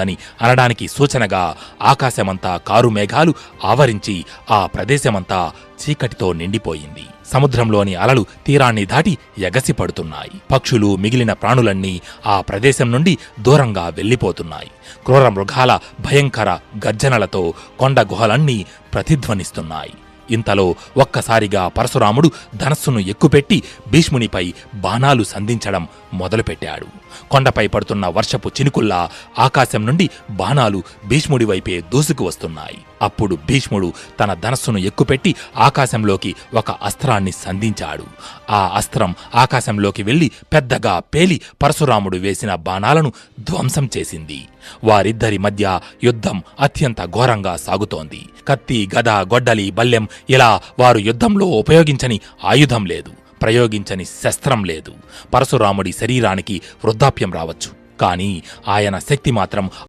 రాబోతుందని అనడానికి సూచనగా ఆకాశమంతా కారు మేఘాలు ఆవరించి ఆ ప్రదేశమంతా చీకటితో నిండిపోయింది. సముద్రంలోని అలలు తీరాన్ని దాటి ఎగసిపడుతున్నాయి. పక్షులు, మిగిలిన ప్రాణులన్నీ ఆ ప్రదేశం నుండి దూరంగా వెళ్లిపోతున్నాయి. క్రూర మృగాల భయంకర గర్జనలతో కొండ గుహలన్నీ ప్రతిధ్వనిస్తున్నాయి. ఇంతలో ఒక్కసారిగా పరశురాముడు ధనస్సును ఎక్కుపెట్టి భీష్మునిపై బాణాలు సంధించడం మొదలుపెట్టాడు. కొండపై పడుతున్న వర్షపు చినుకుల్లా ఆకాశం నుండి బాణాలు భీష్ముడి వైపే దూసుకు వస్తున్నాయి. అప్పుడు భీష్ముడు తన ధనస్సును ఎక్కుపెట్టి ఆకాశంలోకి ఒక అస్త్రాన్ని సంధించాడు. ఆ అస్త్రం ఆకాశంలోకి వెళ్లి పెద్దగా పేలి పరశురాముడు వేసిన బాణాలను ధ్వంసం చేసింది. వారిద్దరి మధ్య యుద్ధం అత్యంత ఘోరంగా సాగుతోంది. కత్తి, గద, గొడ్డలి, బల్లెం ఇలా వారు యుద్ధంలో ఉపయోగించని ఆయుధం లేదు, ప్రయోగించని శస్త్రం లేదు. పరశురాముడి శరీరానికి వృద్ధాప్యం రావచ్చు, కానీ ఆయన శక్తి మాత్రం